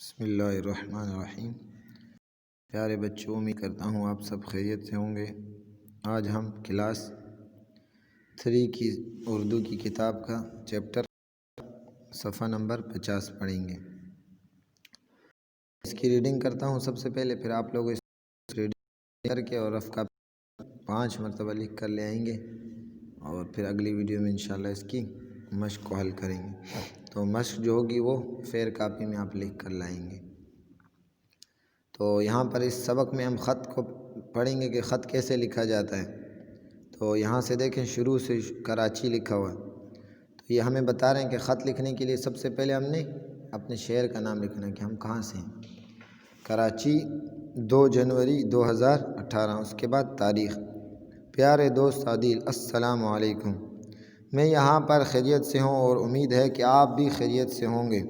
بسم اللہ الرحمن الرحیم۔ پیارے بچوں، امید کرتا ہوں آپ سب خیریت سے ہوں گے۔ آج ہم کلاس 3 کی اردو کی کتاب کا چیپٹر صفحہ نمبر 50 پڑھیں گے۔ اس کی ریڈنگ کرتا ہوں سب سے پہلے، پھر آپ لوگ اس ریڈنگ کر کے اور رف کا 5 مرتبہ لکھ کر لے آئیں گے، اور پھر اگلی ویڈیو میں انشاءاللہ اس کی مشق کو حل کریں گے۔ تو مشق جو ہوگی وہ فیر کاپی میں آپ لکھ کر لائیں گے۔ تو یہاں پر اس سبق میں ہم خط کو پڑھیں گے کہ خط کیسے لکھا جاتا ہے۔ تو یہاں سے دیکھیں، شروع سے کراچی لکھا ہوا ہے۔ تو یہ ہمیں بتا رہے ہیں کہ خط لکھنے کے لیے سب سے پہلے ہم نے اپنے شہر کا نام لکھنا ہے کہ ہم کہاں سے ہیں۔ کراچی 2 جنوری 2018، اس کے بعد تاریخ۔ پیارے دوست عادل، السلام علیکم۔ میں یہاں پر خیریت سے ہوں اور امید ہے کہ آپ بھی خیریت سے ہوں گے۔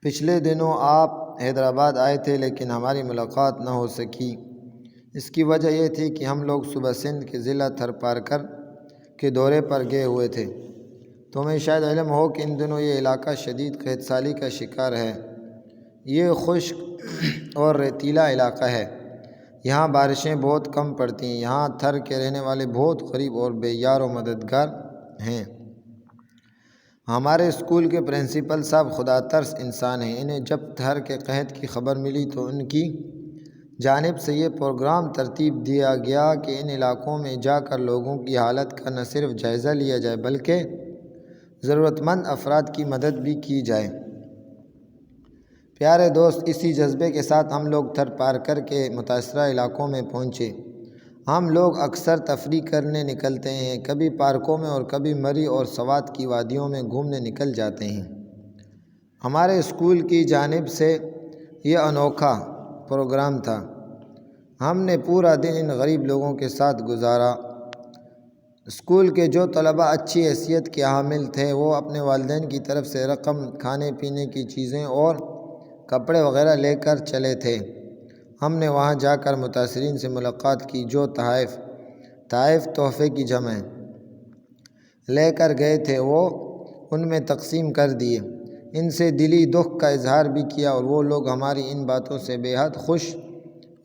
پچھلے دنوں آپ حیدرآباد آئے تھے لیکن ہماری ملاقات نہ ہو سکی۔ اس کی وجہ یہ تھی کہ ہم لوگ صبح سندھ کے ضلع تھرپارکر کے دورے پر گئے ہوئے تھے۔ تمہیں شاید علم ہو کہ ان دنوں یہ علاقہ شدید قحط سالی کا شکار ہے۔ یہ خشک اور ریتیلا علاقہ ہے۔ یہاں بارشیں بہت کم پڑتی ہیں۔ یہاں تھر کے رہنے والے بہت غریب اور بے یار و مددگار ہیں۔ ہمارے اسکول کے پرنسپل صاحب خدا ترس انسان ہیں۔ انہیں جب تھر کے قحط کی خبر ملی تو ان کی جانب سے یہ پروگرام ترتیب دیا گیا کہ ان علاقوں میں جا کر لوگوں کی حالت کا نہ صرف جائزہ لیا جائے بلکہ ضرورت مند افراد کی مدد بھی کی جائے۔ پیارے دوست، اسی جذبے کے ساتھ ہم لوگ تھرپارکر کے متاثرہ علاقوں میں پہنچے۔ ہم لوگ اکثر تفریح کرنے نکلتے ہیں، کبھی پارکوں میں اور کبھی مری اور سوات کی وادیوں میں گھومنے نکل جاتے ہیں۔ ہمارے اسکول کی جانب سے یہ انوکھا پروگرام تھا۔ ہم نے پورا دن ان غریب لوگوں کے ساتھ گزارا۔ اسکول کے جو طلباء اچھی حیثیت کے حامل تھے وہ اپنے والدین کی طرف سے رقم، کھانے پینے کی چیزیں اور کپڑے وغیرہ لے کر چلے تھے۔ ہم نے وہاں جا کر متاثرین سے ملاقات کی جو تحائف تحفے کی جمع لے کر گئے تھے وہ ان میں تقسیم کر دیے۔ ان سے دلی دکھ کا اظہار بھی کیا اور وہ لوگ ہماری ان باتوں سے بے حد خوش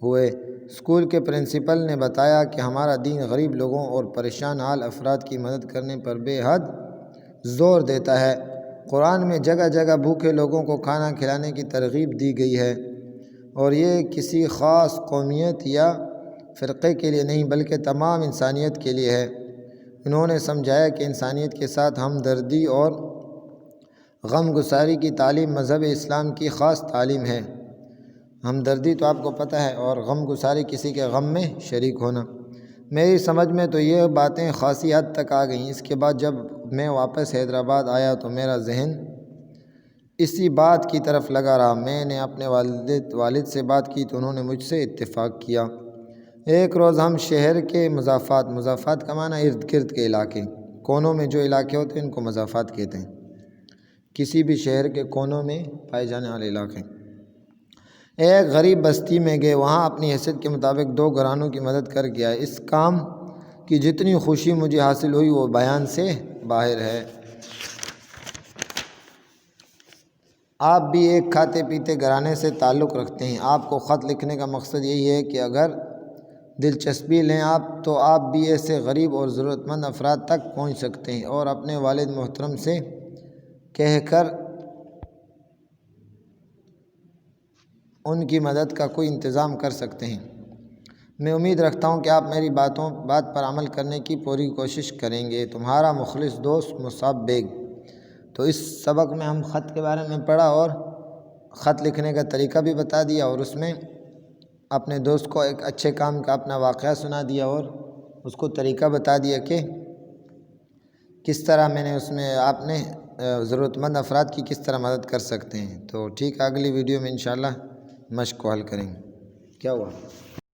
ہوئے۔ اسکول کے پرنسپل نے بتایا کہ ہمارا دین غریب لوگوں اور پریشان حال افراد کی مدد کرنے پر بے حد زور دیتا ہے۔ قرآن میں جگہ جگہ بھوکے لوگوں کو کھانا کھلانے کی ترغیب دی گئی ہے، اور یہ کسی خاص قومیت یا فرقے کے لیے نہیں بلکہ تمام انسانیت کے لیے ہے۔ انہوں نے سمجھایا کہ انسانیت کے ساتھ ہمدردی اور غم گساری کی تعلیم مذہب اسلام کی خاص تعلیم ہے۔ ہمدردی تو آپ کو پتہ ہے، اور غم گساری کسی کے غم میں شریک ہونا۔ میری سمجھ میں تو یہ باتیں خاصی حد تک آ گئیں۔ اس کے بعد جب میں واپس حیدرآباد آیا تو میرا ذہن اسی بات کی طرف لگا رہا۔ میں نے اپنے والد سے بات کی تو انہوں نے مجھ سے اتفاق کیا۔ ایک روز ہم شہر کے مضافات کا معنی ارد گرد کے علاقے، کونوں میں جو علاقے ہوتے ہیں ان کو مضافات کہتے ہیں، کسی بھی شہر کے کونوں میں پائے جانے والے علاقے۔ ایک غریب بستی میں گئے، وہاں اپنی حیثیت کے مطابق 2 گھرانوں کی مدد کر کے آئے۔ اس کام کی جتنی خوشی مجھے حاصل ہوئی وہ بیان سے باہر ہے۔ آپ بھی ایک کھاتے پیتے گھرانے سے تعلق رکھتے ہیں۔ آپ کو خط لکھنے کا مقصد یہی ہے کہ اگر دلچسپی لیں آپ تو آپ بھی ایسے غریب اور ضرورت مند افراد تک پہنچ سکتے ہیں اور اپنے والد محترم سے کہہ کر ان کی مدد کا کوئی انتظام کر سکتے ہیں۔ میں امید رکھتا ہوں کہ آپ میری بات پر عمل کرنے کی پوری کوشش کریں گے۔ تمہارا مخلص دوست مصعب بیگ۔ تو اس سبق میں ہم خط کے بارے میں پڑھا اور خط لکھنے کا طریقہ بھی بتا دیا، اور اس میں اپنے دوست کو ایک اچھے کام کا اپنا واقعہ سنا دیا اور اس کو طریقہ بتا دیا کہ کس طرح اس میں آپ نے ضرورت مند افراد کی کس طرح مدد کر سکتے ہیں۔ تو ٹھیک ہے، اگلی ویڈیو میں انشاءاللہ مشق کو حل کریں گے۔ کیا ہوا؟